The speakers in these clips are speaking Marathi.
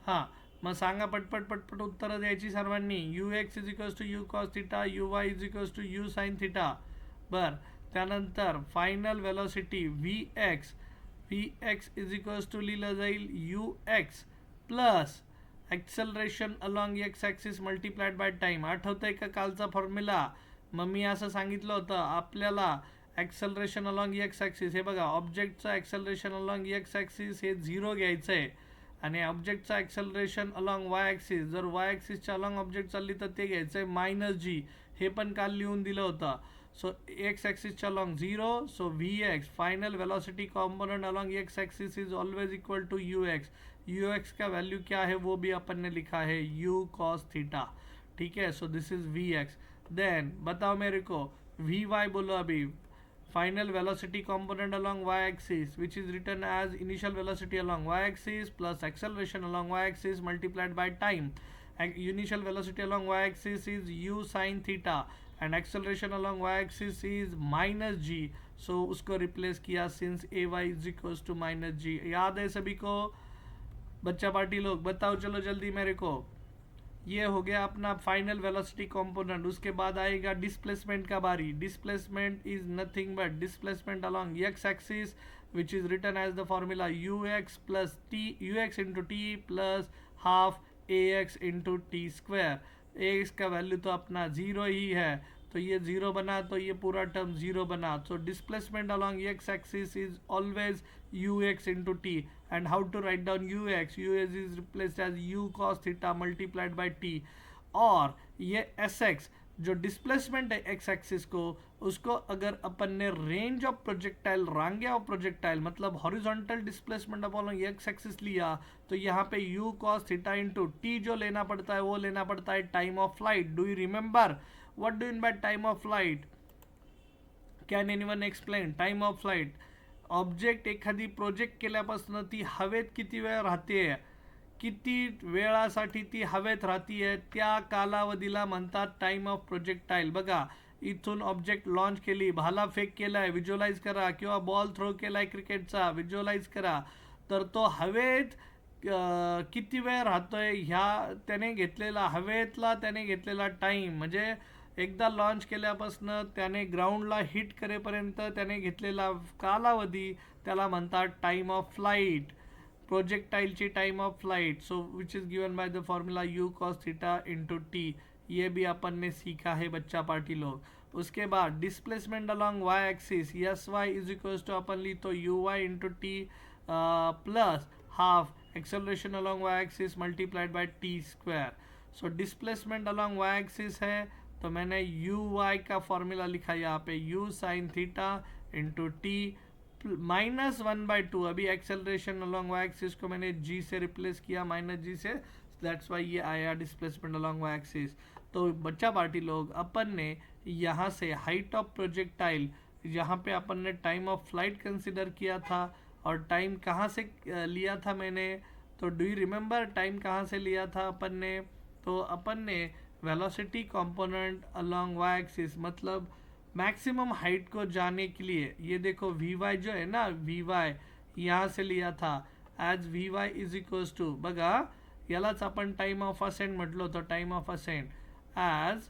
हां, मग सांगा पटपट पटपट उत्तरं द्यायची सर्वांनी. U x is equals to U cos theta, U Y is equals to U sine theta. बर, त्यानंतर final velocity V X is equals to लिहिलं जाईल U X plus acceleration along X axis multiplied by time. आठवतंय का कालचा फॉर्म्युला? मग मी असं सांगितलं होतं आपल्याला ॲक्सलरेशन अलॉंग एक्स ॲक्सिस, हे बघा ऑब्जेक्टचं ॲक्सलरेशन अलॉंग एक्स ॲक्सिस हे 0 घ्यायचं आहे आणि ऑब्जेक्टचं ॲक्सलरेशन अलॉंग वाय ॲक्सिस, जर वाय ॲक्सिसच्या अलॉंग ऑब्जेक्ट चालली तर ते घ्यायचं आहे -g. हे पण काल लिहून दिलं होतं. सो एक्स ॲक्सिसच्या along 0, so v x final velocity component along x axis is always equal to u x. U x का वैल्यू क्या है वो भी अपन ने लिखा है यू कॉस थीटा. ठीक है, so this is V X. Then बताओ मेरे को वी वाई बोलो अभी. Final velocity component along y-axis, which is written as initial velocity along y-axis plus acceleration along y-axis multiplied by time. And initial velocity along y-axis is u sin theta and acceleration along y-axis is minus g. So उसको replace किया since ay is equals to minus g. याद है सभी को? बच्चा पार्टी लोग बताओ चलो जल्दी मेरे को. ये हो गया अपना फाइनल वेलोसिटी कंपोनेंट. उसके बाद आएगा डिस्प्लेसमेंट का बारी. Displacement is nothing but displacement along x axis which is written as the formula U X plus T, U x into T plus half A X into T square. A X का वैल्यू तो अपना 0 ही है, तो ये 0 बना तो ये पूरा टर्म 0 बना. So displacement along x axis is always u x into t. And how to write down u x is replaced as u cos theta multiplied by t. और ये एस एक्स जो डिस्प्लेसमेंट है एक्स एक्सिस को, उसको अगर अपन ने range of projectile, range of projectile मतलब horizontal displacement upon x axis लिया, तो यहाँ पे u cos theta into t जो लेना पड़ता है वो लेना पड़ता है time of flight. Do you remember what do in by time of flight? Can anyone explain time of flight? Object एखादी प्रोजेक्ट केल्यापासून ती हवेत किती वेळ राहते, किती वेळासाठी ती हवेत राहतीये, त्या कालावधीला म्हणतात टाइम ऑफ प्रोजेक्टाईल. बघा, इथून ऑब्जेक्ट लॉन्च केली, भाला फेक केलाय व्हिज्युअलाइज करा, किंवा बॉल थ्रो केलाय क्रिकेटचा व्हिज्युअलाइज करा, तर तो हवेत किती वेळ राहतोय ह्या त्याने घेतलेला, हवेतला त्याने घेतलेला टाईम, म्हणजे एकदा लॉन्च केल्यापासून त्याने ग्राउंडला हिट करेपर्यंत त्याने घेतलेला कालावधी त्याला म्हणतात टाइम ऑफ फ्लाइट. प्रोजेक्टाइलची time of flight, so which is given by the formula u cos theta into t. ये भी अपन ने सीखा है बच्चा पार्टी लोग. उसके बाद displacement along Wai axis, s y is equals to अपन ली तो u y into T plus half acceleration along Wai axis multiplied by t square. So displacement along Wai axis है तो मैंने यू वाई का फॉर्मूला लिखा यहाँ पे u sine theta into t -1/2. अभी एक्सेलरेशन अलॉन्ग वाई एक्सिस को मैंने जी से रिप्लेस किया, -g से, दैट्स वाई ये आया डिस्प्लेसमेंट अलॉन्ग वाई एक्सिस. तो बच्चा पार्टी लोग अपन ने यहाँ से हाइट ऑफ प्रोजेक्टाइल, यहाँ पे अपन ने टाइम ऑफ फ्लाइट कंसिडर किया था, और टाइम कहाँ से लिया था मैंने, तो डू यू रिमेंबर टाइम कहाँ से लिया था अपन ने? तो अपन ने velocity component along Wai axis मतलब मैक्सिमम हाइट को जाने के लिए, ये देखो वी वाई जो है ना, वी वाई यहाँ से लिया था as V Y is equals to, बघा यालाच आपण टाइम ऑफ असेंट म्हटलो होतो, time of ascent as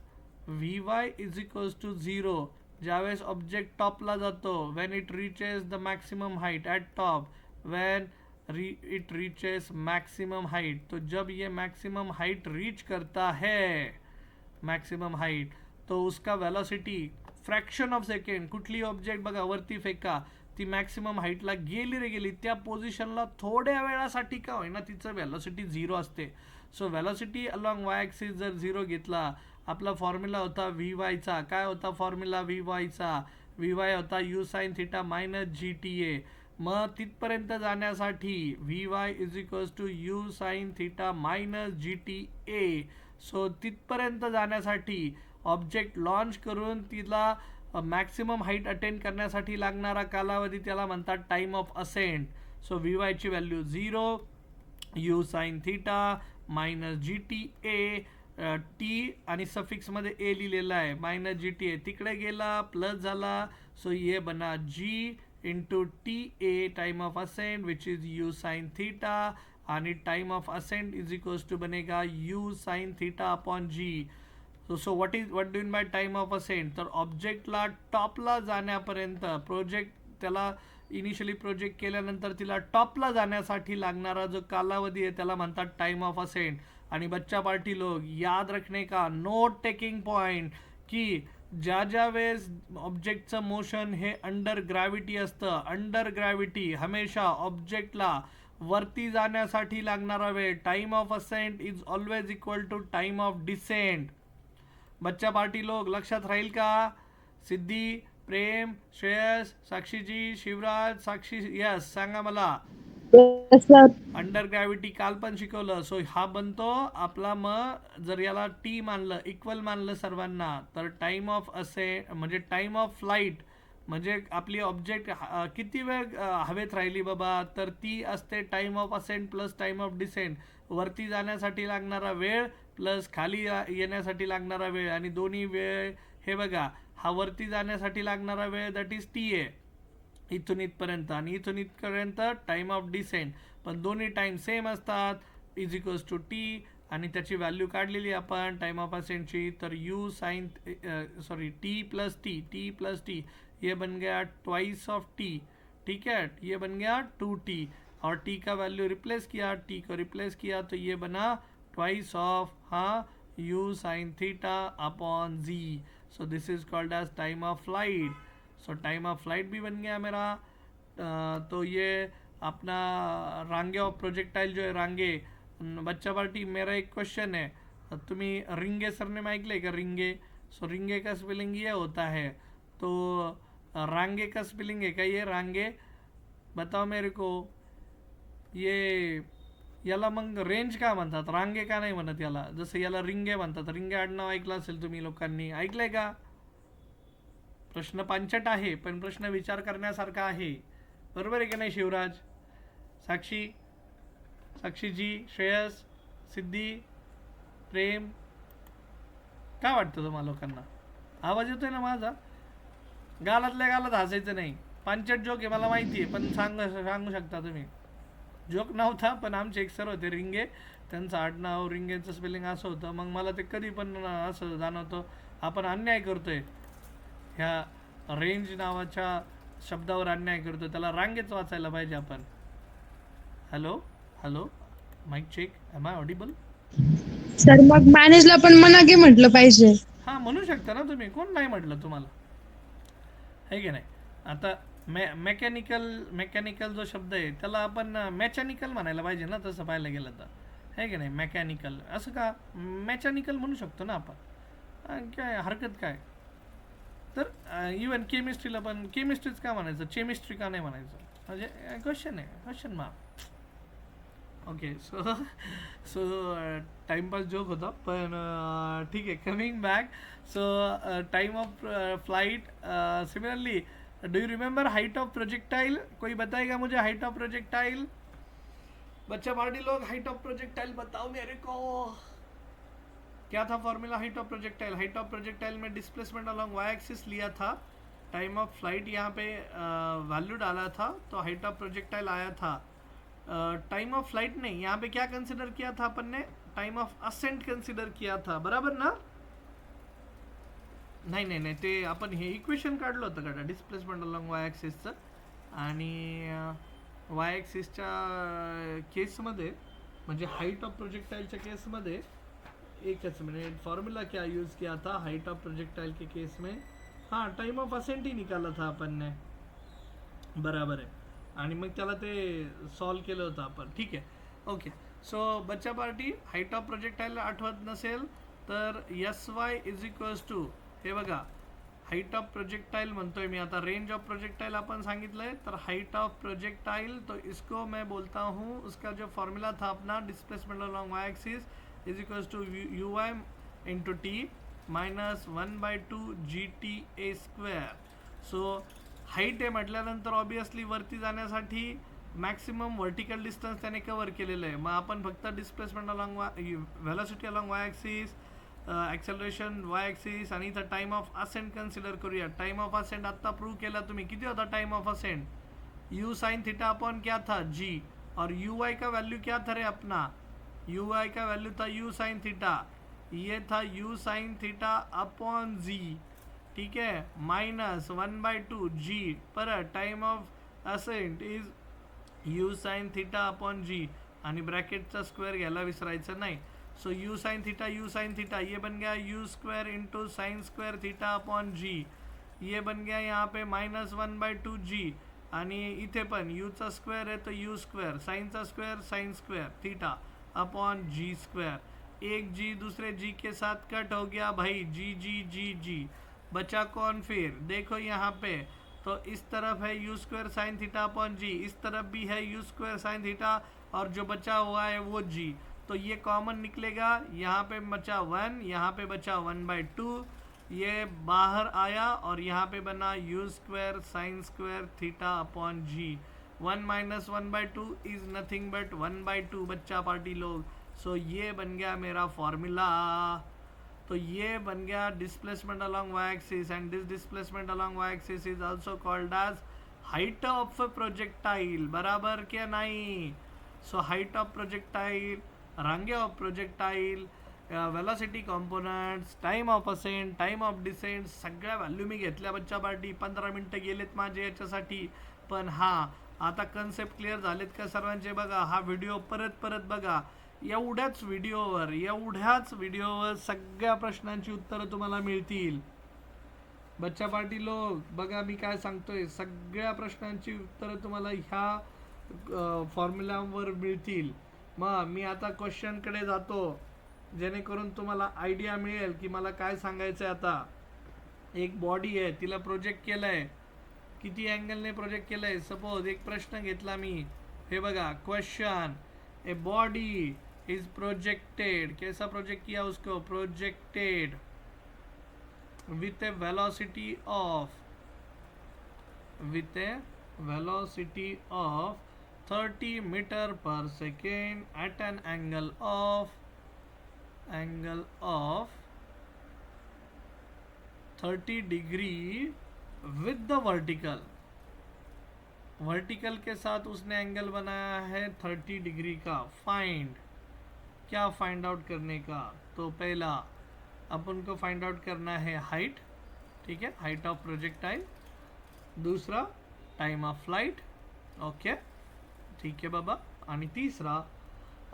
V Y is equals to 0. ज्यावेळेस ऑब्जेक्ट टॉपला जातो, when it reaches the maximum height at top, when it reaches maximum height, तो जब ये मैक्सिमम हाइट रीच करता है मॅक्सिमम हाइट, तो उसका वेलोसिटी फ्रॅक्शन ऑफ सेकंड, कुठली ऑब्जेक्ट बघा वरती फेका, ती मॅक्सिमम हाईटला गेली रे गेली, त्या पोझिशनला थोड्या वेळासाठी का होईना तिचं वेलोसिटी 0 असते. So velocity along y axis जर 0 घेतला, आपला फॉर्म्युला होता व्ही वायचा, काय होता फॉर्म्युला व्ही वायचा? व्ही वाय होता U sine theta minus G T A. मग तिथपर्यंत जाण्यासाठी V Y is equals to U sine theta minus G T A. So तिथपर्यंत जाण्यासाठी ऑब्जेक्ट लॉन्च करून तिला मॅक्सिमम हाईट अटेंड करण्यासाठी लागणारा कालावधी त्याला म्हणतात time of ascent. So v वायची value 0, u sine theta minus G T a, t आणि सफिक्समध्ये ए लिहिलेला आहे, मायनस जी टी ए तिकडे गेला प्लस झाला, सो ये बना g into t a time of ascent which is u sine theta आणि time of ascent is equals to बनेगा u sine theta upon g. So what do in by time of ascent, तर ऑब्जेक्टला टॉपला जाण्यापर्यंत त्याला इनिशियली प्रोजेक्ट केल्यानंतर तिला टॉपला जाण्यासाठी लागणारा जो कालावधी आहे त्याला म्हणतात टाइम ऑफ असेंट. आणि बच्चा पार्टी लोग याद रखने का नोट टेकिंग पॉइंट की ज्या वेळेस ऑब्जेक्टचं मोशन हे अंडर ग्रॅव्हिटी असतं, अंडर ग्रॅव्हिटी हमेशा ऑब्जेक्टला वरती जाण्यासाठी लागणारा वेळ time of ascent is always equal to time of descent. बच्चा पार्टी लोग लक्षात राहील का? सिद्धी, प्रेम, श्रेयस, साक्षीजी, शिवराज, साक्षी, यस सांगा मला. अंडर ग्रॅव्हिटी काल पण शिकवलं. सो हा बनतो आपला. मग जर याला टी मानलं, इक्वल मानलं सर्वांना, तर टाइम ऑफ असेंट म्हणजे टाइम ऑफ फ्लाईट म्हणजे आपली ऑब्जेक्ट किती वेळ हवेत राहिली बाबा, तर ती असते time of ascent plus time of descent. वरती जाण्यासाठी लागणारा वेळ प्लस खाली येण्यासाठी लागणारा वेळ. आणि दोन्ही वेळ हे बघा, हा वरती जाण्यासाठी लागणारा वेळ दॅट इज टी आहे इथून इथपर्यंत, आणि इथून इथपर्यंत टाइम ऑफ डिसेंट. पण दोन्ही टाइम सेम असतात इज इक्वल्स टू टी. आणि त्याची व्हॅल्यू काढलेली आपण टाइम ऑफ असेंटची, तर U sine T plus T ये बन गया ट्वाइस ऑफ टी. ठीक है, ये बन गया 2t. और t का वैल्यू रिप्लेस किया, t को रिप्लेस किया तो ये बना twice of u sine theta upon z. So this is called as time of flight. So time of flight भी बन गया मेरा. तो ये अपना रांगे ऑफ प्रोजेक्टाइल जो है रांगे. बच्चा पार्टी मेरा एक क्वेश्चन है, तुम्ही रिंगे सरनेम ऐकले का? रिंगे. सो रिंगे का स्पेलिंग ये होता है, तो रांगे का स्पेलिंग है का ये रांगे? बताओ मेरे को. ये याला मग रेंज का म्हणतात, रांगे का नाही म्हणत याला? जसं याला रिंगे म्हणतात. रिंगे आडनाव ऐकलं असेल तुम्ही लोकांनी, ऐकलंय का? प्रश्न पांचट आहे पण प्रश्न विचार करण्यासारखा आहे. बरोबर आहे की नाही शिवराज, साक्षी, साक्षीजी, श्रेयस, सिद्धी, प्रेम? काय वाटतं तुम्हाला लोकांना? आवाज येतोय ना माझा? गालातल्या गालात हसायचं नाही. पांचट जोक आहे मला माहिती आहे, पण सांगू शकता तुम्ही. जोक नव्हता, पण आमचे एक सर होते रिंगे, त्यांचं आडनाव रिंगेचं स्पेलिंग असं होतं. मग मला ते कधी पण असं जाणवतं आपण अन्याय करतोय, ह्या रेंज नावाच्या शब्दावर अन्याय करतो. त्याला रांगेच वाचायला पाहिजे आपण. Hello hello, mic check, am I audible? Sir मग मॅनेजला पण म्हणा की म्हटलं पाहिजे. हां म्हणू शकता ना तुम्ही, कोण नाही म्हटलं तुम्हाला, आहे की नाही? आता मेकॅनिकल जो शब्द आहे त्याला आपण मेकॅनिकल म्हणायला पाहिजे ना, तसं पाहायला गेलं तर, आहे की नाही? मेकॅनिकल असं का, मेकॅनिकल म्हणू शकतो ना आपण, काय हरकत काय? तर इवन केमिस्ट्रीला पण केमिस्ट्रीच का म्हणायचं, केमिस्ट्री का नाही म्हणायचं? म्हणजे क्वेश्चन आहे, question mark. Okay, so timepass joke होता, पण ठीक आहे. Coming back, so time of flight. Similarly, do you remember height of projectile? कोई बताएगा मुझे हाइट ऑफ प्रोजेक्टाइल? बच्चा पार्टी लोग हाइट ऑफ प्रोजेक्टाइल बताओ मेरे को. क्या था formula height of projectile? Height of projectile में डिस्प्लेसमेंट अलोंग वाई एक्सिस लिया था, टाइम ऑफ फ्लाइट यहाँ पे वैल्यू डाला था, तो हाइट ऑफ प्रोजेक्टाइल आया था. टाइम ऑफ फ्लाइट नहीं, यहाँ पे क्या कंसिडर किया था अपन ने? टाइम ऑफ असेंट कंसिडर किया था, बराबर ना? नाही नाही नाही, ते आपण हे इक्वेशन काढलं होतं का डिस्प्लेसमेंट अलोंग वाय ॲक्सिसचं. आणि वाय ॲक्सिसच्या केसमध्ये म्हणजे हाइट ऑफ प्रोजेक्टाइलच्या केसमध्ये एकच मिनट, फॉर्मूला क्या यूज़ किया था हाइट ऑफ प्रोजेक्टाइल के केस में? हाँ, टाइम ऑफ असेंट ही निकाला था अपन ने, बराबर आहे. आणि मग त्याला ते सॉल्व केलं होतं आपण. ठीक आहे, ओके. सो बच्चा पार्टी, हाइट ऑफ प्रोजेक्टाइल आठवत नसेल तर S Y is equals to, हे बघा, हाइट ऑफ प्रोजेक्टाइल म्हणतोय मी आता, रेंज ऑफ प्रोजेक्टाइल आपण सांगितलंय, तर हाइट ऑफ प्रोजेक्टाइल, तो इसको मैं बोलता हूँ, उसका जो फॉर्मूला था अपना displacement along y axis is equals to u y into t minus 1/2 GTA². So height आहे म्हटल्यानंतर ऑब्वियसली वरती जाण्यासाठी मॅक्सिमम व्हर्टिकल डिस्टन्स त्याने कव्हर केलेलं आहे. मग आपण फक्त displacement along velocity along y axis, acceleration y axis, आणि इथं टाइम ऑफ असेंट कन्सिडर करूया. टाइम ऑफ असेंट आत्ता प्रूव्ह केला तुम्ही. किती होता time of ascent? U sine theta upon क्या था? जी. और यू वाई का वैल्यू क्या था रे अपना, यू वाई का वैल्यू था यू साइन थीटा, ये था u sine theta upon g, ठीक है, माइनस 1/2 जी पर time of ascent is u sine theta upon g, आणि ब्रॅकेटचा स्क्वेअर घ्यायला विसरायचं नाही. सो यू साइन थीटा ये बन गया u square into sine square theta upon g, ये बन गया यहाँ पे -1/2 जी, आणि इथे पण यूचा स्क्वेअर है तो you square, साइनचा square sine square theta upon G square, एक जी दूसरे जी के साथ कट हो गया भाई, जी जी जी जी, बचा कौन फिर, देखो यहाँ पे तो इस तरफ है u square sine theta upon g, इस तरफ भी है यू स्क्वायर साइन थीटा, और जो बचा हुआ है वो जी, तो ये कॉमन निकलेगा, यहाँ पे बचा 1, यहाँ पे बचा 1/2, ये बाहर आया और यहाँ पे बना U square sine square theta upon G, 1 minus 1/2 is nothing but 1/2 बच्चा पार्टी लोग. सो ये बन गया मेरा फॉर्मूला. तो ये बन गया displacement along Wai axis, and this displacement along Wai axis is also called as height of projectile, बराबर क्या नहीं. So height of projectile, range of projectile, velocity components, time of ascent, time of descent, सगळ्या व्हॅल्यू मी घेतल्या बच्चा पार्टी. 15 मिनटं गेलेत माझे याच्यासाठी, पण हां आता कन्सेप्ट क्लिअर झालेत का सर्वांचे. बघा हा व्हिडिओ परत परत बघा, एवढ्याच व्हिडिओवर सगळ्या प्रश्नांची उत्तरं तुम्हाला मिळतील बच्चा पार्टी लोक. बघा मी काय सांगतोय, सगळ्या प्रश्नांची उत्तरं तुम्हाला ह्या फॉर्म्युलावर मिळतील. मग मी आता क्वेश्चनकडे जातो, जेणेकरून तुम्हाला आयडिया मिळेल की मला काय सांगायचं आहे. आता एक बॉडी आहे, तिला प्रोजेक्ट केलं आहे, किती अँगलने प्रोजेक्ट केलं आहे. सपोज एक प्रश्न घेतला मी, हे बघा question, a body is projected, कैसा प्रोजेक्ट किया उसको, projected with a velocity of 30 meter per second at an angle of 30 degree with the vertical के साथ उसने एंगल बनाया है 30 डिग्री का. क्या फाइंड आउट करने का, तो पहला अपन को फाइंड आउट करना है हाइट, ठीक है, हाइट ऑफ प्रोजेक्टाइल. दूसरा टाइम ऑफ फ्लाइट, ओके ठीक है बाबा. आणि तीसरा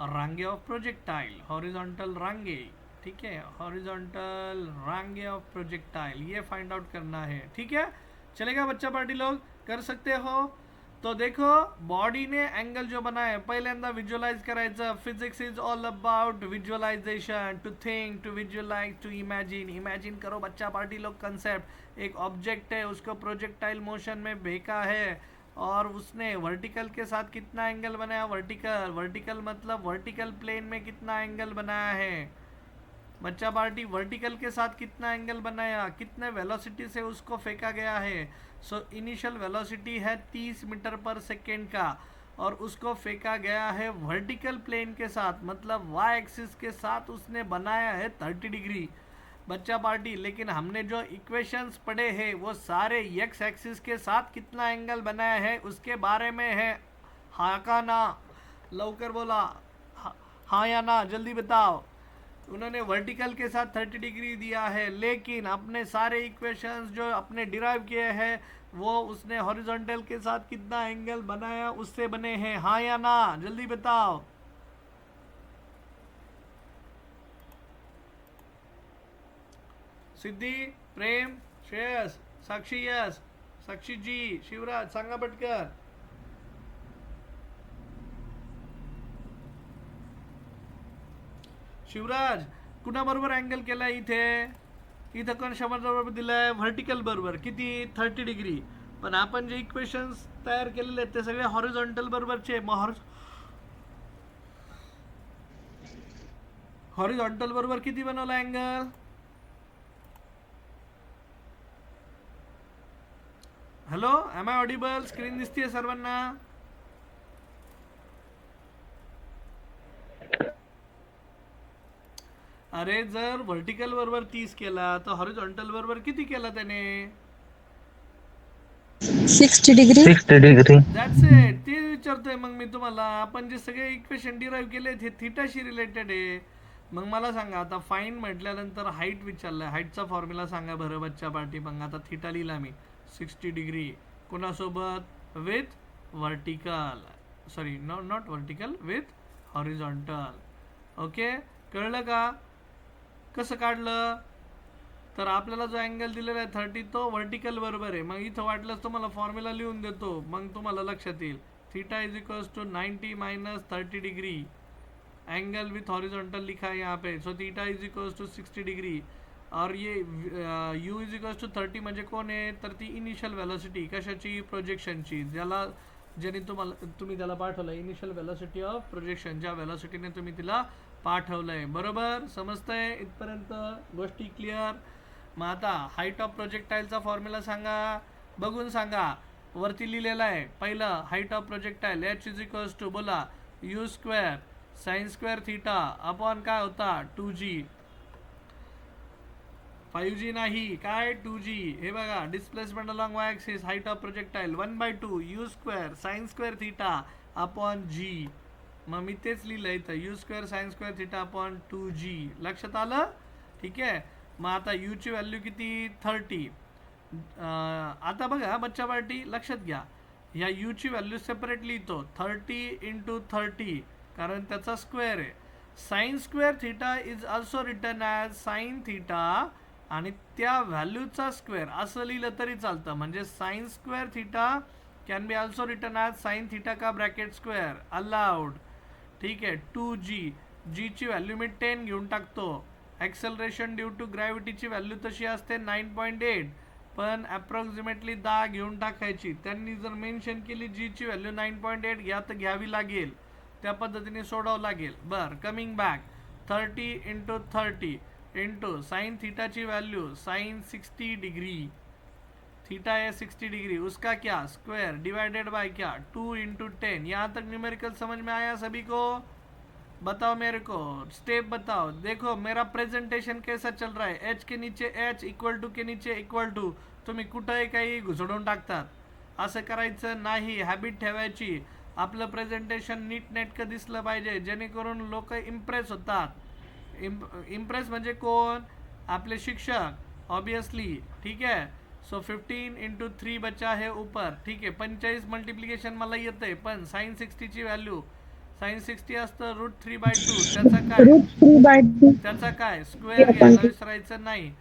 रांगे ऑफ प्रोजेक्टाइल, हॉरिजॉन्टल रांगे, ठीक है, हॉरिजॉन्टल रांगे ऑफ प्रोजेक्टाइल, ये फाइंड आउट करना है. ठीक है, चलेगा बच्चा पार्टी लोग, कर सकते हो. तो देखो बॉडीने अँगल जो बनाय, पहिल्यांदा विज्युअलाइज करायचं. Physics is all about visualization, to think, to visualize, to imagine करो बच्चा पार्टी लोग. कंसेप्ट, एक ऑब्जेक्ट है, उसको प्रोजेक्टाइल मोशन में फेंका है और उसने वर्टिकल के साथ कितना एंगल बनाया, वर्टिकल मतलब वर्टिकल प्लेन में कितना एंगल बनाया है बच्चा पार्टी, वर्टिकल के साथ कितना एंगल बनाया, कितने वेलोसिटी से उसको फेंका गया है. सो इनिशियल वेलोसिटी है 30 मीटर पर सेकेंड का, और उसको फेंका गया है वर्टिकल प्लेन के साथ, मतलब वाई एक्सिस के साथ उसने बनाया है 30 डिग्री बच्चा पार्टी. लेकिन हमने जो इक्वेशंस पढ़े हैं वो सारे एक्स एक्सिस के साथ कितना एंगल बनाया है उसके बारे में है. हाँ का ना, लवकर बोला, हाँ या ना, जल्दी बताओ. उन्होंने वर्टिकल के साथ 30 डिग्री दिया है, लेकिन अपने सारे इक्वेशंस जो अपने डिराइव किए हैं वो उसने हॉरिजॉन्टल के साथ कितना एंगल बनाया उससे बने हैं. हाँ या ना, जल्दी बताओ. सिद्धी, प्रेम, श्रेयस, साक्षी, यस, साक्षी जी, शिवराज, सांगा पटकन. शिवराज कुणाबरोबर अँगल केलाय इथे कशाबरोबर दिलाय, व्हर्टिकल बरोबर किती 30 डिग्री. पण आपण जे इक्वेशन्स तयार केलेले आहेत ते सगळे हॉरिझॉन्टल बरोबरचे. हॉरिझॉन्टल बरोबर किती बनवला angle, hello am I audible, screen दिसतीये सर्वांना. अरे जर व्हर्टिकल बरोबर 30 केला तर हॉरिझॉन्टल बरोबर किती केला त्याने, 60 डिग्री. That's it. ते विचारतोय मग मी तुम्हाला, आपण जे सगळे इक्वेशन डिराईव्ह केले हे थिटाशी रिलेटेड आहे. मग मला सांगा आता फाईन म्हटल्यानंतर हाईट विचारलं, हाईटचा फॉर्म्युला सांगा बरं बच्चा पार्टी. मग आता थिटा लिहिला मी 60 डिग्री कोणासोबत, with vertical, sorry not vertical, with horizontal. Okay, कळलं का कसं काढलं. तर आपल्याला जो अँगल दिलेला आहे 30 तो व्हर्टिकल बरोबर आहे. मग इथं वाटलंच तुम्हाला फॉर्म्युला लिहून देतो, मग तुम्हाला लक्षात येईल. Theta is equals to 90 minus 30 degree, angle with horizontal लिखा है यहाँ पे. So theta is equals to 60 degree. और ये यू इज इक्वल्स टू 30 म्हणजे कोण आहे, तर ती इनिशियल व्हेलॉसिटी कशाची, प्रोजेक्शनची, ज्याला ज्याने तुम्ही त्याला पाठवलं, इनिशियल व्हेलॉसिटी ऑफ प्रोजेक्शन, ज्या व्हेलॉसिटीने तुम्ही तिला पाठवलंय. बरोबर, समजतंय इथपर्यंत गोष्टी क्लिअर. मग आता हाईट ऑफ प्रोजेक्टाईलचा फॉर्म्युला सांगा, बघून सांगा. वरती लिहिलेला आहे पहिलं, height of projectile h is equals to, बोला, u square sine square theta upon काय होता 2g, 5g नाही काय 2g. हे बघा, displacement along y axis, height of projectile 1/2 u square sine square theta upon g. मग मी तेच लिहिलं इथं, u square sine square theta upon 2g. लक्षात आलं, ठीक आहे. मग आता u ची व्हॅल्यू किती, 30. आता बघा बच्चा पार्टी, लक्षात घ्या, ह्या u ची व्हॅल्यू सेपरेट लिहितो, 30 × 30, कारण त्याचा स्क्वेअर आहे. Sine square theta is also written as sine theta आणि त्या व्हॅल्यूचा स्क्वेअर असं लिहिलं तरी चालतं. म्हणजे sine square theta can be also written as sine theta का ब्रॅकेट स्क्वेअर, अलाउड. ठीक आहे. 2g, g ची व्हॅल्यू मी 10 घेऊन टाकतो. ॲक्सेलरेशन ड्यू टू ग्रॅव्हिटीची व्हॅल्यू तशी असते 9.8, पण अप्रॉक्सिमेटली 10 घेऊन टाकायची. त्यांनी जर मेन्शन केली जी ची व्हॅल्यू 9.8 घ्या तर घ्यावी लागेल, त्या पद्धतीने सोडावं लागेल. बरं, कमिंग बॅक, 30 × 30 इंटू साइन थीटाची व्हॅल्यू साइन 60 डिग्री, थीटा है 60 डिग्री, उसका क्या स्क्वायर डिवाइडेड बाय क्या 2 × 10. यहाँ तक न्यूमेरिकल समझ में आया सभी को, बताओ मेरे को, स्टेप बताओ. देखो मेरा प्रेजेंटेशन कैसा चल रहा है, एच के नीचे एच, इक्वल टू के नीचे इक्वल टू. तुम्ही कुठंही काही घुसडून टाकतात, असं करायचं नाही, हॅबिट ठेवायची. आपलं प्रेझेंटेशन नीट नेटकं दिसलं पाहिजे, जेणेकरून लोक इम्प्रेस होतात. इम्प्रेस म्हणजे कोण, आपले शिक्षक ऑब्वियसली. ठीक आहे. सो 15 × 3 बचा है ऊपर. ठीक आहे. 45 मल्टिप्लिकेशन मला येतंय, पण साइन 60 ची व्हॅल्यू, साइन 60 असतं √3/2, त्याचा काय स्क्वेअर घ्यायला विसरायचं नाही.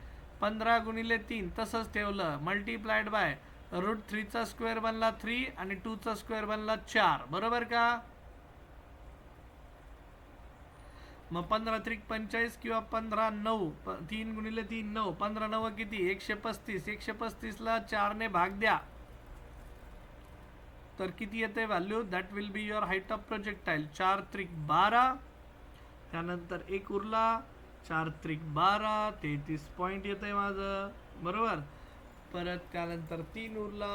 15 × 3 तसंच ठेवलं, मल्टिप्लाइड बाय √3 चा स्क्वेअर बनला 3 आणि 2 चा स्क्वेअर बनला 4. बरोबर का. मग 15 × 3 45 किंवा 15 9, 3 × 3 9, 15 9 किती 135. 135 ला 4 ने भाग द्या तर किती येते value, that will be your height of projectile. 4 × 3 12, त्यानंतर 1 उरला, 4 × 3 12, 33 पॉईंट येते माझं. बरोबर. परत त्यानंतर 3 उरला,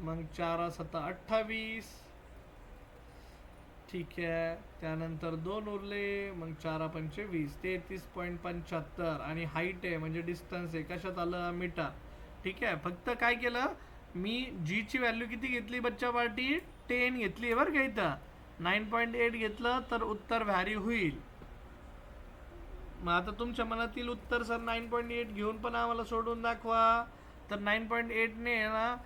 मग 4 × 7 28. ठीक आहे. त्यानंतर 2 उरले, मग 4 × 5 20, 33.75. आणि हाईट आहे म्हणजे डिस्टन्स आहे, कशात आलं, मीटर. ठीक आहे. फक्त काय केलं मी, जी ची व्हॅल्यू किती घेतली बच्चा पार्टी, 10 घेतली बरं का. इथं 9.8 घेतलं तर उत्तर व्हॅरी होईल. मग आता तुमच्या मनातील उत्तर, सर 9.8 घेऊन पण आम्हाला सोडून दाखवा, तर 9.8 ने ना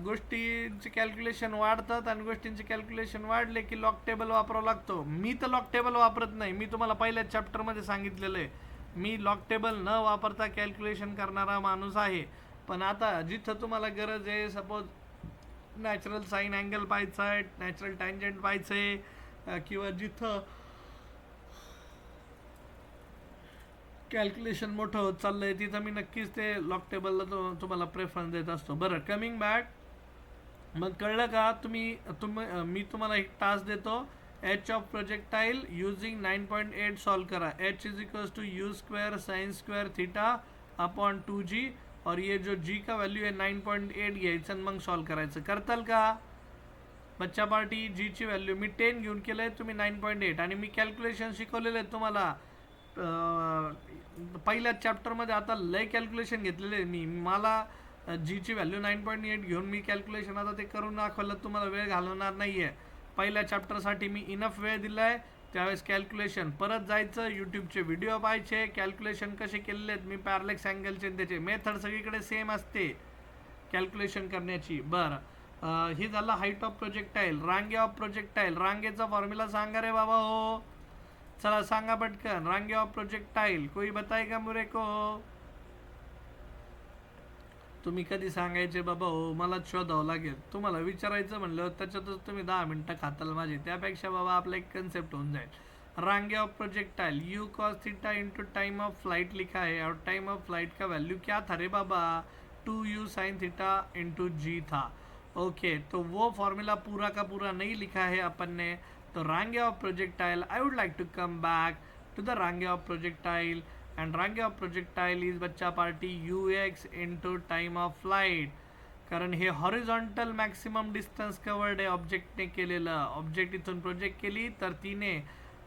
गोष्टींचे कॅल्क्युलेशन वाढतात, आणि गोष्टींचे कॅल्क्युलेशन वाढले की लॉक टेबल वापरावं लागतो. मी तर लॉक टेबल वापरत नाही, मी तुम्हाला पहिल्या चॅप्टरमध्ये सांगितलेलं आहे, मी लॉक टेबल न वापरता कॅल्क्युलेशन करणारा माणूस आहे. पण आता जिथं तुम्हाला गरज आहे, सपोज नॅचरल साईन अँगल पाहायचा आहे, नॅचरल टँजंट पाहायचं आहे, किंवा जिथं कॅल्क्युलेशन मोठं होत चाललंय, तिथं मी नक्कीच ते लॉक टेबलला तुम्हाला प्रेफरन्स देत असतो. बरं, कमिंग बॅक, मग कळलं का. मी तुम्हाला एक टास्क देतो, h of projectile using 9.8 solve करा. H is equals to u square sine square theta upon 2g, और ये जो g का वैल्यू है 9.8 घ्यायचं मग सॉल्व करायचं. करताल का बच्चा पार्टी. g ची व्हॅल्यू मी 10 घेऊन केलंय, तुम्ही 9.8, आणि मी कॅल्क्युलेशन शिकवलेलं आहे तुम्हाला पहिल्या चॅप्टरमध्ये. आता लय कॅल्क्युलेशन घेतलेले आहे मी, मला जी ची व्हॅल्यू 9.8 घेऊन मी कॅल्क्युलेशन आता ते करून दाखवलं, तुम्हाला वेळ घालवणार नाहीये. पहिल्या चॅप्टरसाठी मी इनफ वेळ दिलाय, त्यावेळेस कॅल्क्युलेशन परत जायचं, यूट्यूबचे व्हिडिओ पाहायचे, कॅल्क्युलेशन कसे केलेले आहेत मी पॅरलेक्स अँगलचे, त्याचे मेथड सगळीकडे सेम असते कॅल्क्युलेशन करण्याची. बरं हे झालं height of projectile. Range of projectile, रांगेचा फॉर्म्युला सांगा रे बाबा हो, चला सांगा पटकन. रांगे ऑफ प्रोजेक्टाईल कोई बताएगा मुरे को? तुम्ही कधी सांगायचे बाबा हो, मला शोधावं लागेल. तुम्हाला विचारायचं म्हणलं त्याच्यातच तुम्ही 10 मिनिटं खाताल माझे, त्यापेक्षा बाबा आपला एक कन्सेप्ट होऊन जाईल. Range of projectile u cos theta into time of flight लिखा है, और टाइम ऑफ फ्लाइट का वैल्यू क्या था रे बाबा? 2u साइन थीटा इंटू जी था. ओके, तो वो फॉर्मूला पूरा का पूरा नहीं लिखा है अपन ने. तो range of projectile, I would like to come back to the range of projectile. and range of projectile is बच्चा party ux into time of flight. कारण हे हॉरिझॉन्टल मॅक्सिमम डिस्टन्स कवर्ड आहे ऑब्जेक्टने केलेलं. ऑब्जेक्ट इथून प्रोजेक्ट केली तर तिने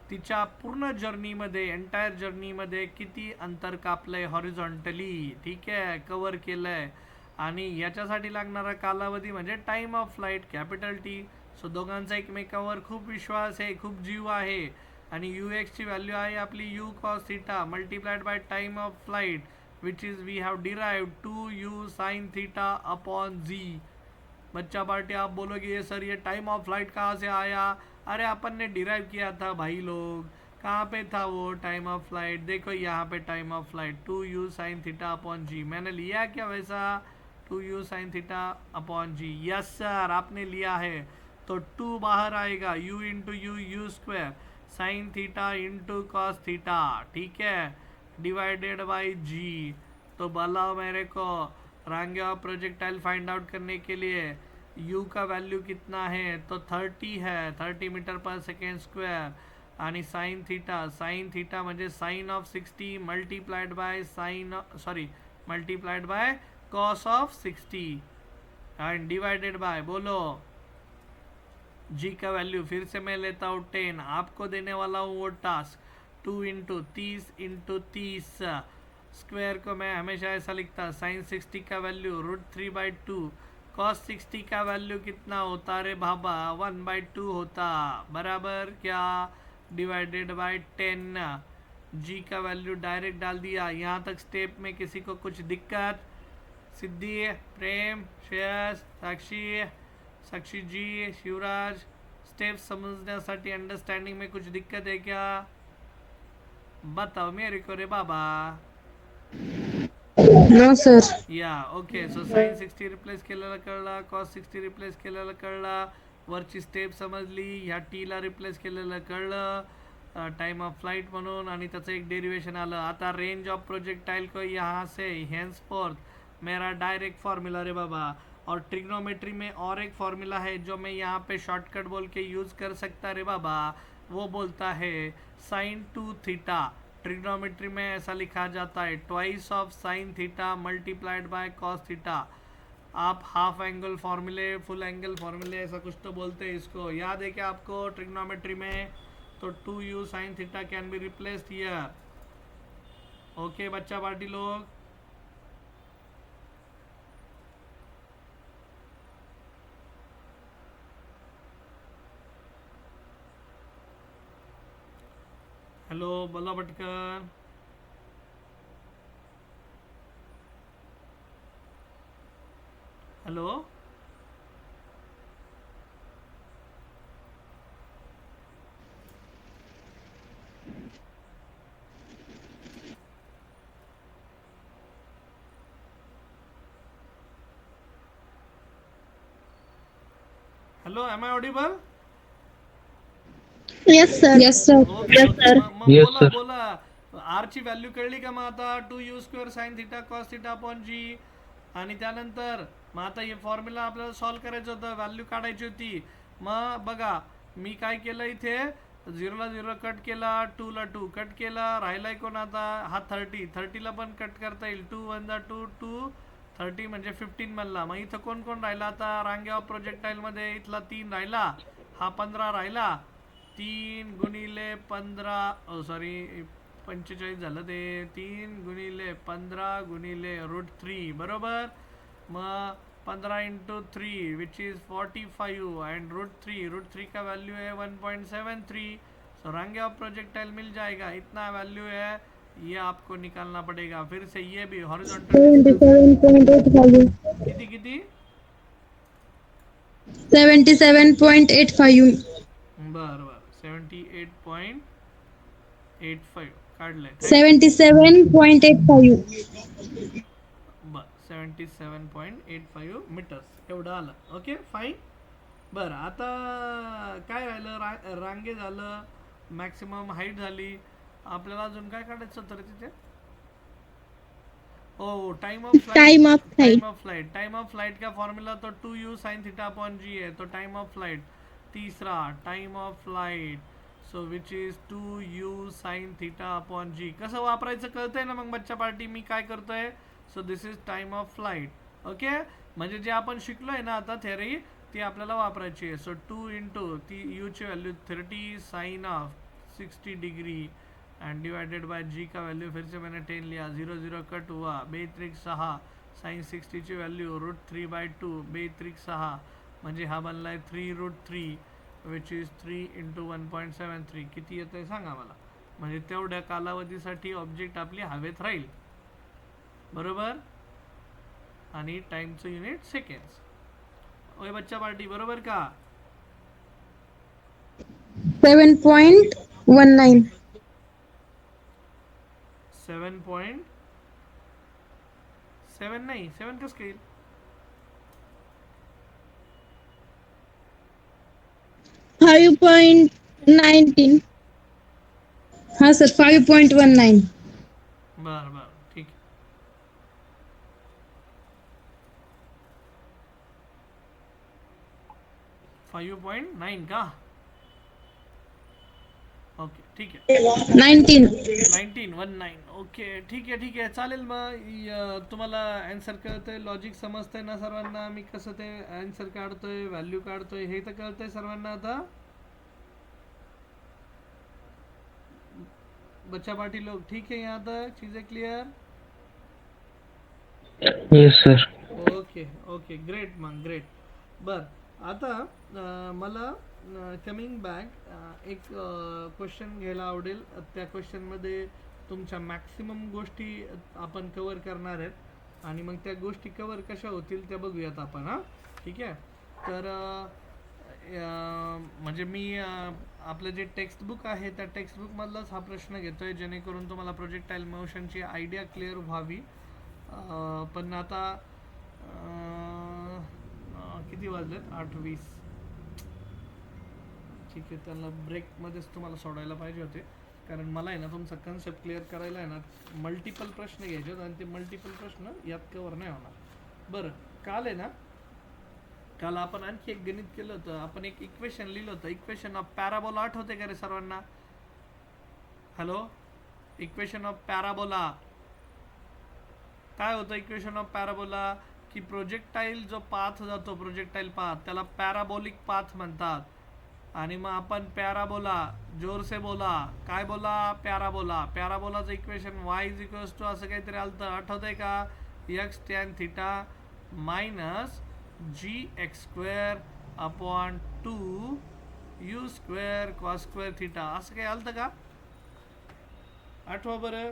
तिच्या पूर्ण जर्नीमध्ये, एंटायर जर्नीमध्ये किती अंतर कापलंय हॉरिझॉन्टली, ठीक आहे, कव्हर केलंय. आणि याच्यासाठी लागणारा कालावधी म्हणजे time of flight, capital T. So दोघांचा एकमेकावर खूप विश्वास आहे, खूप जीव आहे. आणि यू एक्सची व्हॅल्यू आहे आपली u cos theta multiplied by time of flight, which is we have derived 2u sine theta upon g. बच्चा पार्टी आप बोलोगे ये सर ये टाइम ऑफ फ्लाइट कहाँ से आया? अरे अपन ने डिराइव किया था भाई लोग. कहाँ पे था वो टाइम ऑफ फ्लाइट? देखो यहाँ पे time of flight 2u sine theta upon g. मैंने लिया क्या वैसा? 2u sine theta upon g. Yes sir आपने लिया है. तो 2 बाहर आएगा, u into u square sine theta into cos theta, ठीक है, डिवाइडेड बाई जी. तो बताओ मेरे को range of projectile find out करने के लिए u का वैल्यू कितना है? तो 30 है, 30 मीटर पर सेकेंड स्क्वायर. आणि साइन थीटा म्हणजे sine of 60 multiplied by multiplied by cos of 60 and divided by, बोलो जी का वैल्यू फिर से मैं लेता हूँ 10, आपको देने वाला हूँ वो टास्क 2 इंटू 30 स्क्वायर को मैं हमेशा ऐसा लिखता. साइन 60 का वैल्यू √3/2, कॉस 60 का वैल्यू कितना होता रे बाबा? 1/2 होता, बराबर क्या? Divided by 10. जी का वैल्यू डायरेक्ट डाल दिया. यहाँ तक स्टेप में किसी को कुछ दिक्कत? सिद्धि, प्रेम, श्रेयस, साक्षी जी, शिवराज, स्टेप समझण्यासाठी अंडरस्टँडिंग में कुछ दिक्कत है क्या? बताओ मेरे को रे बाबा. No sir. Yeah okay. So sine 60 replace केलेला कळला, कॉस 60 रिप्लेस केलेला कळला, वरची स्टेप समजली, ह्या टीला रिप्लेस केलेलं कळलं टाइम ऑफ फ्लाइट म्हणून, आणि त्याचं एक डेरिवेशन आलं. आता रेंज ऑफ प्रोजेक्टाइल को यहाँ से हेंसफोर्थ मेरा डायरेक्ट फॉर्मूला रे बाबा. और ट्रिग्नोमेट्री में और एक फॉर्मूला है जो मैं यहाँ पे शॉर्टकट बोल के यूज़ कर सकता रे बाबा. वो बोलता है साइन 2 थीटा. ट्रिग्नोमेट्री में ऐसा लिखा जाता है twice of sine theta multiplied by cos theta. आप हाफ एंगल फॉर्मूले, फुल एंगल फॉर्मूले, ऐसा कुछ तो बोलते हैं इसको. याद है क्या आपको ट्रिग्नोमेट्री में? तो 2u sine theta can be replaced here. Okay बच्चा पार्टी लोग. हॅलो बोला पटकन. Hello hello, am I audible? Yes sir. बोला. आर ची व्हॅल्यू कळली का? मग आता 2u square sine theta cos theta upon g. आणि त्यानंतर मग आता हे फॉर्म्युला आपल्याला सॉल्व करायचं होतं, व्हॅल्यू काढायची होती. मग बघा मी काय केलं, इथे 0ला 0 कट केला, 2ला 2 कट केला, राहिलाय कोण आता? हा 30ला पण कट करता येईल. 2 1 2 2 30 म्हणजे 15 बनला. मग इथं कोण कोण राहिला आता रांगे ऑफ प्रोजेक्टाइल मध्ये? इथला 3 राहिला, हा 15 राहिला. 3 गुणिले 15, सॉरी 45 झालं ते. 3 गुणिले 15 गुणिले √3, बरोबर. मग 15 into 3 which is 45 and root three का वैल्यू है 1.73। सो रंगे ऑफ प्रोजेक्टाइल मिल जाएगा, इतना वैल्यू है, ये आपको निकालना पड़ेगा। फिर से ये भी हॉरिजॉन्टल डिस्टेंस 77.85 कितनी कितनी 77.85 बरं 78.85 काढलंय, थँक्यू। 77.85 बरं 77.85 मीटर्स एवढं आलं, ओके फाईन। बरं आता काय राहिलं, रांगे झालं, मॅक्सिमम हाईट झाली, आपल्याला अजून काय काढायचं तर तिथे, ओ time of flight. Time of flight time of flight का फॉर्मूला तो 2u sin theta upon g है, तो टाइम ऑफ फ्लाइट तीसरा time of flight, so which is 2u sin theta upon g। कसं वापरायचं कळतंय ना मग बच्चा पार्टी, मी काय करतोय, so this is time of flight, okay. म्हणजे जे आपण शिकलोय ना आता थेअरी, ती आपल्याला वापरायची आहे। सो 2 इंटू ती u ची value 30 sine of 60 degree and divided by g का वैल्यू फिर से मैंने 10 लिया, 0 0 कट हुआ, बेत्रिक 6 साइन 60 ची वैल्यू √3/2 बेत्रिक 6 म्हणजे हा बनलाय 3√3 विच इज 3 इंटू 1.73। किती येतंय सांगा मला, म्हणजे तेवढ्या कालावधीसाठी ऑब्जेक्ट आपली हवेत राहील, बरोबर। आणि टाइमचं युनिट सेकंड्स। ओय बच्चा पार्टी बरोबर का 7.19 7.7 नाही 7 कसं काय 5.19 हाँ सर 5.19 बरं ठीक आहे। 5.9 का, ओके ठीक आहे 19 19 ओके ठीक आहे चालेल। मग तुम्हाला आन्सर कळतंय, लॉजिक समजतंय ना सर्वांना, मी कसं ते आन्सर काढतोय, व्हॅल्यू काढतोय, हे तर कळतंय सर्वांना आता। बच्चा पार्टी लोग ठीक है यहाँ तक, चीज़ें clear? Yes sir. Okay great मग ग्रेट। बर आता मला कमिंग बॅक एक क्वेश्चन घ्यायला आवडेल, त्या क्वेश्चनमध्ये तुमच्या मॅक्सिमम गोष्टी आपण कवर करणार आहेत आणि मग त्या गोष्टी कवर कशा होतील त्या बघूयात आपण, हां ठीक आहे। तर म्हणजे मी आपलं जे टेक्स्टबुक आहे त्या टेक्स्टबुकमधलाच हा प्रश्न घेतोय, जेणेकरून तुम्हाला प्रोजेक्टाईल मोशनची आयडिया क्लिअर व्हावी। पण आता किती वाजलेत 8:20, ठीक आहे, त्याला ब्रेकमध्येच तुम्हाला सोडायला पाहिजे होते, कारण मला आहे ना तुमचा कन्सेप्ट क्लिअर करायला आहे ना मल्टिपल प्रश्न घ्यायचे आणि ते मल्टिपल प्रश्न यात कवर नाही होणार। बरं काल आहे ना, काल आपण आणखी एक गणित केलं होतं, आपण एक इक्वेशन लिहिलं होतं, इक्वेशन ऑफ पॅराबोला, आठवते का रे सर्वांना? हॅलो, इक्वेशन ऑफ पॅराबोला काय होतं? इक्वेशन ऑफ पॅराबोला की प्रोजेक्टाईल जो पाथ जातो, प्रोजेक्टाईल पाथ, त्याला पॅराबोलिक पाथ म्हणतात। आणि मग आपण पॅराबोला, जोर से बोला, काय बोला, पॅराबोला, पॅराबोलाचं equation y is equals to असं काहीतरी आलं, आठवतंय का, x tan theta minus gx² upon 2u² cos² theta, असं काही आलं का, आठवा बरं।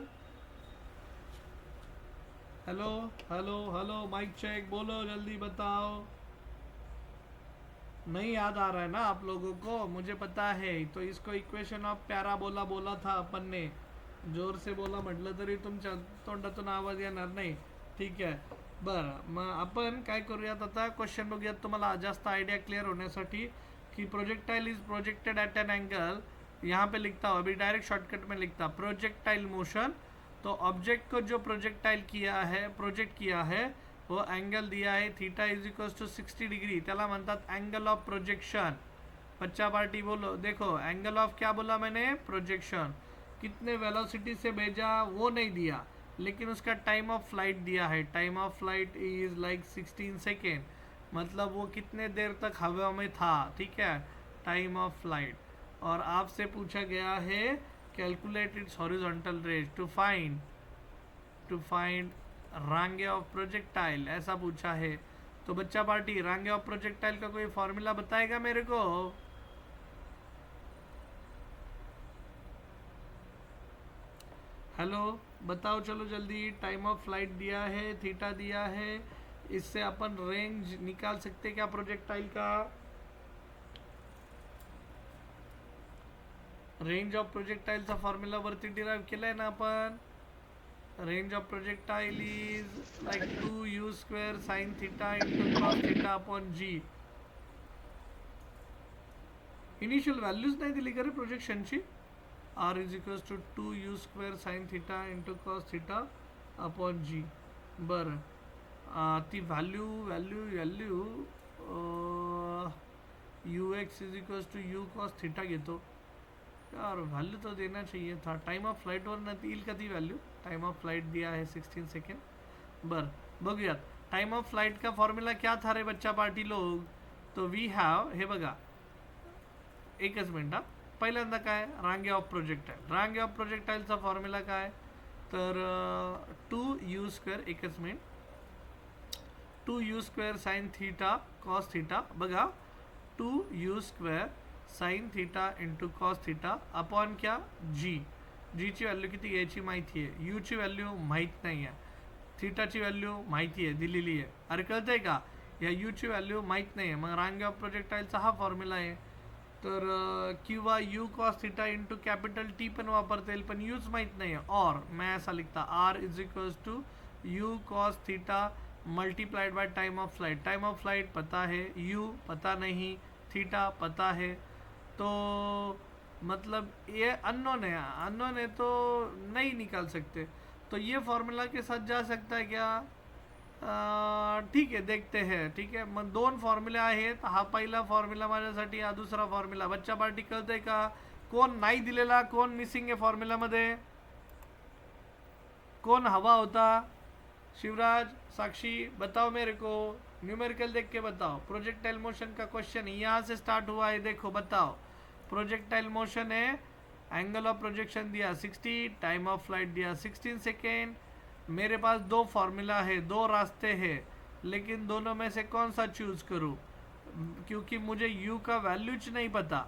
Hello hello hello, mic check, बोलो जल्दी बताओ। नहीं याद आ रहा है ना आप लोगों को, मुझे पता है। तो इसको इक्वेशन ऑफ पॅराबोला बोला था अपन ने, जोर से बोला म्हटलं तरी तुमच्या तोंडातून आवाज येणार नाही, ठीक आहे। बरं मग आपण काय करूयात, आता क्वेश्चन बघूयात तुम्हाला जास्त आइडिया क्लियर होण्यासाठी, कि projectile is projected at an angle, यहाँ पे लिखता हूँ अभी डायरेक्ट शॉर्टकट में लिखता, प्रोजेक्टाइल मोशन, तो ऑब्जेक्ट को जो प्रोजेक्टाइल किया है, प्रोजेक्ट किया है, वो एंगल दिया है theta is equals to 60 degree, त्याला म्हणतात एंगल ऑफ प्रोजेक्शन। बच्चा पार्टी बोलो, देखो एंगल ऑफ क्या बोला मैंने, प्रोजेक्शन। कितने वेलोसिटी से भेजा वो नहीं दिया, लेकिन उसका टाइम ऑफ फ्लाइट दिया है, time of flight is like 16 second, मतलब वो कितने देर तक हवा में था, ठीक है, टाइम ऑफ फ्लाइट। और आपसे पूछा गया है calculate its horizontal range to find range of projectile, ऐसा पूछा है। तो बच्चा पार्टी रेंज ऑफ प्रोजेक्टाइल का कोई फॉर्मूला बताएगा मेरे को? हेलो बताओ, चलो जल्दी। टाइम ऑफ फ्लाइट दिया है, थीटा दिया है, इससे अपन रेंज निकाल सकते क्या प्रोजेक्टाइल का? रेंज ऑफ प्रोजेक्टाइलचा फॉर्म्युला वरती डिराइव केलाय ना आपण. Range of projectile is like 2u² sin theta into cos theta upon g. Initial values नाही दिली का रे प्रोजेक्शनची? r is equals to 2u² sin theta into cos theta upon g. बरं, ती value value value ux is equals to u cos theta घेतो यार. वैल्यू तो देना चाहिए था. टाइम ऑफ फ्लाइट वर येईल का ती व्हॅल्यू? टाइम ऑफ फ्लाइट दिया है 16 सेकेंड. बर बघूयात टाइम ऑफ फ्लाइट का फॉर्म्युला क्या था रे बच्चा पार्टी लोग. तो वी हॅव, हे बघा एकच मिनिट. पहिल्यांदा काय, रांगे ऑफ प्रोजेक्टाइल. रांगे ऑफ प्रोजेक्टाइलचा फॉर्म्युला काय, तर 2u², एकच minute, 2u² sin theta cos theta. बघा 2u² sin theta into cos theta upon क्या, g. जी ची व्हॅल्यू किती घ्यायची माहिती आहे, यू ची व्हॅल्यू माहीत नाही आहे, थीटाची व्हॅल्यू माहिती आहे, दिलेली आहे. अरे कळतंय का, या यू ची व्हॅल्यू माहीत नाही आहे. मग रांगे ऑफ प्रोजेक्टाइलचा हा फॉर्म्युला आहे. तर किंवा you cos theta into capital T पण वापरता येईल, पण यूच माहीत नाही आहे. और मैं ऐसा लिखता, r is equals to u cos theta multiplied by time of flight. Time of flight पता है, यू पता नहीं, थीटा पता है, तो मतलब ये अननोन है. अननोन है तो नहीं निकाल सकते. तो ये फॉर्मूला के साथ जा सकता है क्या? ठीक आहे, देखते हैं. ठीक आहे, मग दोन फॉर्म्युले आहेत. हा पहिला फॉर्म्युला माझ्यासाठी, हा दुसरा फॉर्म्युला. बच्चा पार्टी कळतंय का? कोण नाही दिलेला, कोण मिसिंग आहे फॉर्म्युलामध्ये? कौन हवा होता? शिवराज, साक्षी, बताओ मेरे को. न्यूमेरिकल देख के बताओ. प्रोजेक्टाइल मोशन का क्वेश्चन यहाँ से स्टार्ट हुआ है, देखो बताओ. प्रोजेक्टाइल मोशन है, एंगल ऑफ प्रोजेक्शन दिया 60, टाइम ऑफ फ्लाइट दिया 16 सेकेंड. मेरे पास दो फॉर्मूला है, दो रास्ते हैं, लेकिन दोनों में से कौन सा चूज करूँ? क्योंकि मुझे u का वैल्यूज नहीं पता,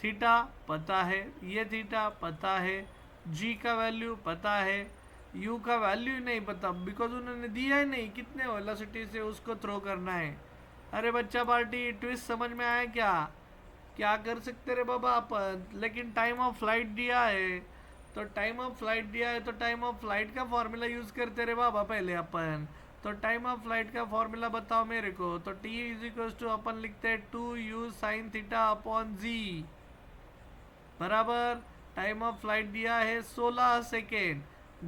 थीटा पता है, ये थीटा पता है, g का वैल्यू पता है, u का वैल्यू नहीं पता, बिकॉज उन्होंने दिया ही नहीं कितने वेलोसिटी से उसको थ्रो करना है. अरे बच्चा पार्टी, ट्विस्ट समझ में आया क्या? क्या कर सकते रे बाबा अपन, लेकिन टाइम ऑफ फ्लाइट दिया है, तो टाइम ऑफ फ्लाइट दिया है तो टाइम ऑफ फ्लाइट का फॉर्मूला यूज करते रे बाबा पहले अपन. तो टाइम ऑफ फ्लाइट का फॉर्मूला बताओ मेरे को. तो t इज इक्वल टू अपन लिखते हैं 2u sin theta upon g, बराबर. टाइम ऑफ फ्लाइट दिया है 16 सेकेंड,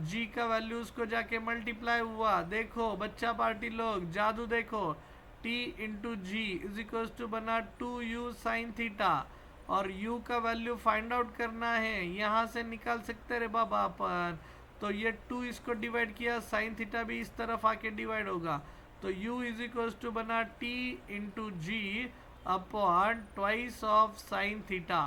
g का वैल्यू उसको जाके मल्टीप्लाई हुआ. देखो बच्चा पार्टी लोग, जादू देखो. t into g is equal to बना 2u sin थीटा, और u का वैल्यू फाइंड आउट करना है. यहाँ से निकाल सकते रे बाबा अपन. तो ये 2 इसको डिवाइड किया, साइन थीटा भी इस तरफ आके डिवाइड होगा. तो u इज इक्वल टू बना t into g upon twice of sine theta.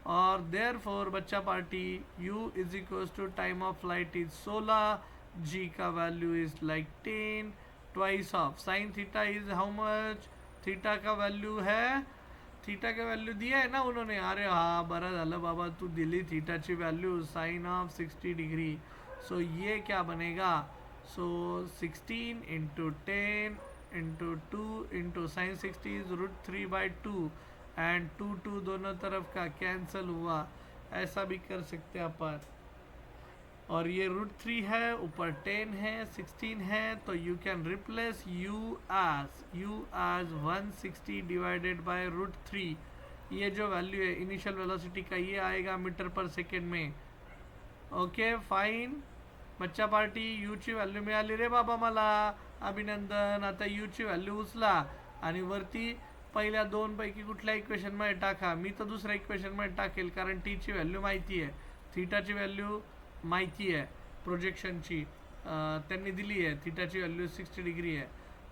और देयरफॉर बच्चा party u is equal to time of flight is 16, g का value is like 10, twice of sine theta is how much? Theta का वैल्यू है, थीटा का वैल्यू दिया है ना उन्होंने. अरे हाँ, बरं झालं बाबा, तू दिली थीटाची value, sine of 60 degree. So ये क्या बनेगा? So 16 into 10 into 2 into sine 60 is √3/2, and 2 दोनों तरफ का कैंसिल हुआ. ऐसा भी कर सकते हैं अपन. और ये √3 है, ऊपर 10 है, 16 है, तो you can replace u as 160 divided by √3. ये जो वैल्यू है इनिशियल वेलोसिटी का, ये आएगा मीटर पर सेकेंड में. Okay fine. बच्चा पार्टी, u ची व्हॅल्यू मिळाली रे बाबा मला, अभिनंदन. आता u ची व्हॅल्यू उचला आणि वरती पहिल्या दोन पैकी कुठल्या इक्वेशन मध्ये टाका. मी तर दुसऱ्या इक्वेशन मध्ये टाकेल, कारण t ची व्हॅल्यू माहिती आहे, थीटाची व्हॅल्यू माहिती आहे, प्रोजेक्शनची त्यांनी दिली आहे. थीटाची व्हॅल्यू 60 डिग्री आहे.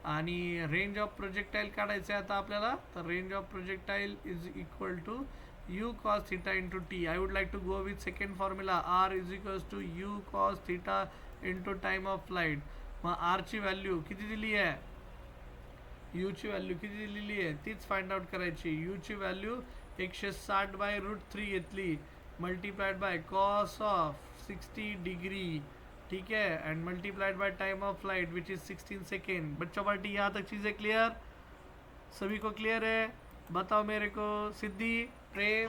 आणि रेंज ऑफ प्रोजेक्टाइल काढायचं आहे आता आपल्याला. तर range of projectile is equal to u cos theta into t. I would like to go with second formula, r is equal to u cos theta into time of flight. मग r ची व्हॅल्यू किती दिली आहे? यू ची व्हॅल्यू किती दिलेली आहे तीच फाइंड आउट करायची. यू ची व्हॅल्यू 160/√3 घेतली multiplied by cos of 60 degree, ठीक है, end multiplied by time of flight which is 16 second. बच्चों पार्टी यहाँ तक चीज़ें क्लियर, सभी को क्लियर है? बताओ मेरे को. सिद्धि, प्रेम,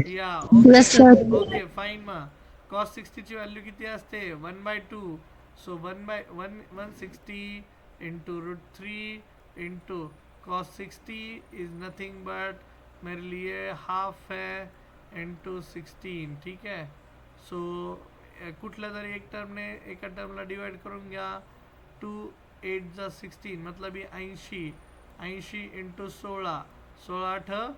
या Yes, sir. Okay fine. मग कॉस 60 ची व्हॅल्यू किती असते 1/2. So 1/160 into √3 into cos 60 is nothing but मेरे लिए हाफ है इंटू 16, ठीक है. सो कुठल्या तरी एक टर्मने एका टर्मला डिवाइड करून घ्या. 2 8 जा 16 मतलब ये 80 इंटू 16, 16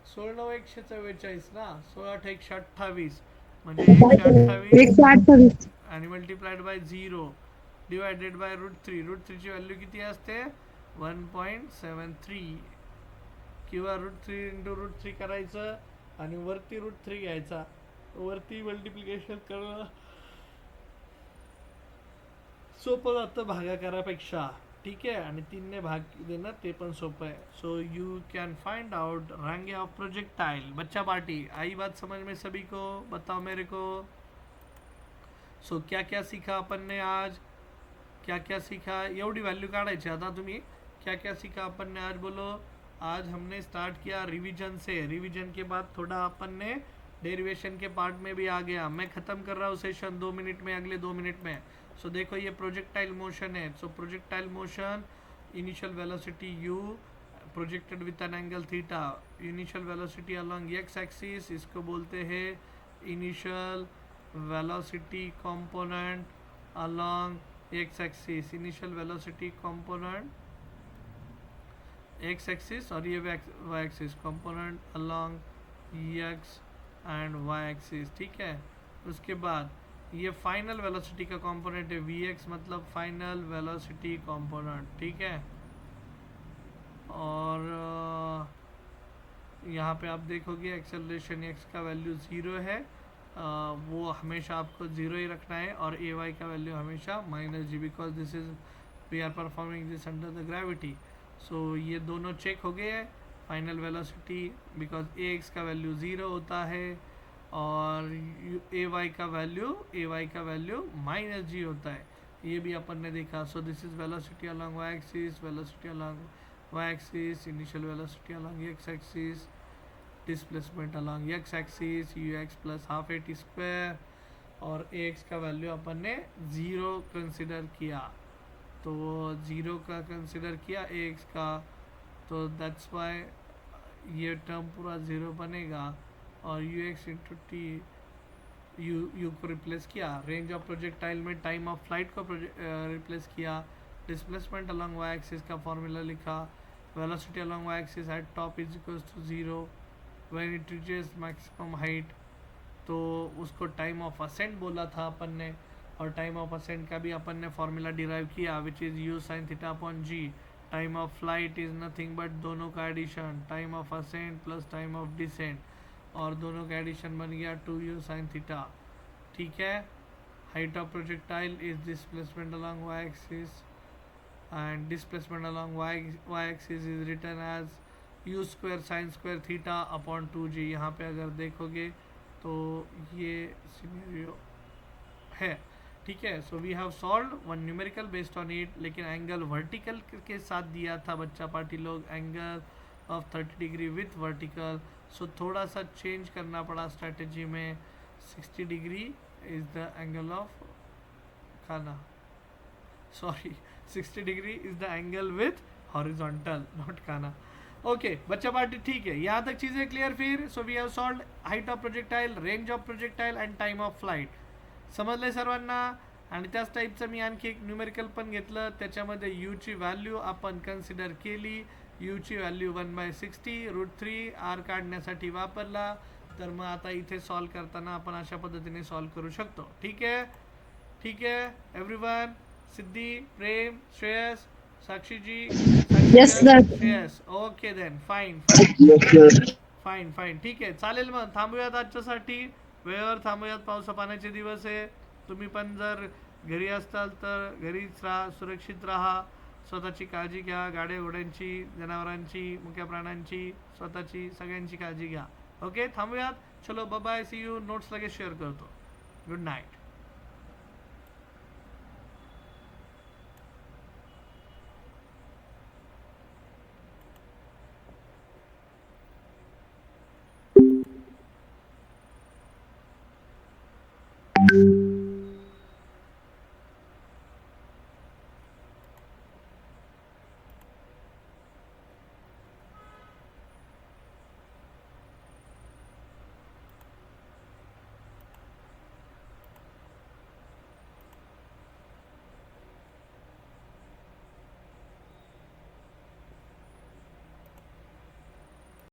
144 ना, 16 128 म्हणजे 128 128. आणि मल्टीप्लाइड बाय 0 डिवायडेड बाय √3 ची व्हॅल्यू किती असते 1.73 किंवा √3 इंटू √3 करायचं आणि वरती √3 घ्यायचा, वरती मल्टिप्लिकेशन करणं सोपं जातं भागाकारापेक्षा, ठीक आहे, आणि 3 ने भाग देना ते पण सोपं है. So you can find out range of projectile. बच्चा पार्टी आई बात समझ में सभी को? बताओ मेरे को. सो क्या क्या सीखा अपन ने आज, क्या क्या सीखा, एवढी व्हॅल्यू काढायची. आता तुम्ही क्या क्या सीखा अपन ने आज बोलो. आज हमने स्टार्ट किया रिवीजन से, रिवीजन के बाद थोड़ा अपन ने डेरिवेशन के पार्ट में भी आ गया. मैं ख़त्म कर रहा हूँ सेशन 2 मिनट में, अगले 2 मिनट में. सो देखो ये प्रोजेक्टाइल मोशन है. So projectile motion, initial velocity u projected with an angle theta, initial velocity along x axis, इसको बोलते हैं initial velocity component along x axis. Initial velocity component x axis और ये y axis component along x and y axis, ठीक है. उसके बाद ये फाइनल वेलोसिटी का कंपोनेंट है vx, मतलब फाइनल वेलोसिटी कंपोनेंट, ठीक है. और यहाँ पे आप देखोगे एक्सेलरेशन x का वैल्यू 0 है, वो हमेशा आपको 0 ही रखना है, और ay का वैल्यू हमेशा -g, because this is we are performing this under the gravity. So ये दोनों चेक हो गए हैं. फाइनल वेलोसिटी बिकॉज ax का वैल्यू 0 होता है और ay का वैल्यू -g होता है, ये भी अपन ने देखा. So this is velocity along y axis, velocity along y axis, initial velocity along x axis, displacement along x axis, ux plus half at square, और ax का वैल्यू अपन ने 0 कंसिडर किया. तो 0 का कंसिडर किया ax का, तो दैट्स वाई ये टर्म पूरा 0 बनेगा. और ux इंटू टी यू को रिप्लेस किया, रेंज ऑफ प्रोजेक्टाइल में टाइम ऑफ फ्लाइट को रिप्लेस किया, डिस्प्लेसमेंट अलोंग वाई एक्सिस का फॉर्मूला लिखा, velocity along y axis at top is equals to 0 when it reaches maximum height. तो उसको टाइम ऑफ असेंट बोला था अपन ने, और टाइम ऑफ असेंट का भी अपन ने फॉर्मूला डिराइव किया which is u sin theta upon g. Time of flight is nothing but दोनों का addition, time of ascent plus time of descent, और दोनों का एडिशन बन गया 2u sin थीटा, ठीक है. Height of projectile is displacement along y axis, and displacement along y axis is written as u square sine square theta upon 2g. यहाँ पे अगर देखोगे तो ये सिनेरियो है, ठीक है. So we have solve one numerical based on it, लेकिन एंगल वर्टिकल के साथ दिया था बच्चा पार्टी लोग, angle of 30 degree with vertical. So थोड़ा सा चेंज करना पड़ा स्ट्रेटजी में. 60 degree is the angle of खाना, sorry 60 degree is the angle with horizontal, not खाना. ओके बच्चा पार्टी, ठीक है, यहाँ तक चीज़ें क्लियर. फिर so we have solved height of projectile, range of projectile and time of flight. समजले सर्वांना? आणि त्याच टाईपचं मी आणखी एक न्यूमेरिकल पण घेतलं, त्याच्यामध्ये u ची व्हॅल्यू आपण कन्सिडर केली. u ची व्हॅल्यू 1/60 √3 r काढण्यासाठी वापरला. तर मग आता इथे सॉल्व करताना आपण अशा पद्धतीने सॉल्व करू शकतो, ठीक है. ठीक है everyone. Siddhi, Prem, Shreyas, Sakshi ji, Yes, sir. Shreyas, okay then fine fine fine, ठीक आहे, चालेल. मग थांबूयात आजच्यासाठी, वेळेवर थांबूयात. पावसा पाण्याचे दिवस आहे. तुम्ही पण जर घरी असताल तर घरीच राहा, सुरक्षित राहा, स्वतःची काळजी घ्या, गाड्या घोड्यांची, जनावरांची, मुक्या प्राण्यांची, स्वतःची, सगळ्यांची काळजी घ्या. ओके, थांबूयात. चलो बाय, सी यू. नोट्स लगेच शेअर करतो. Good night.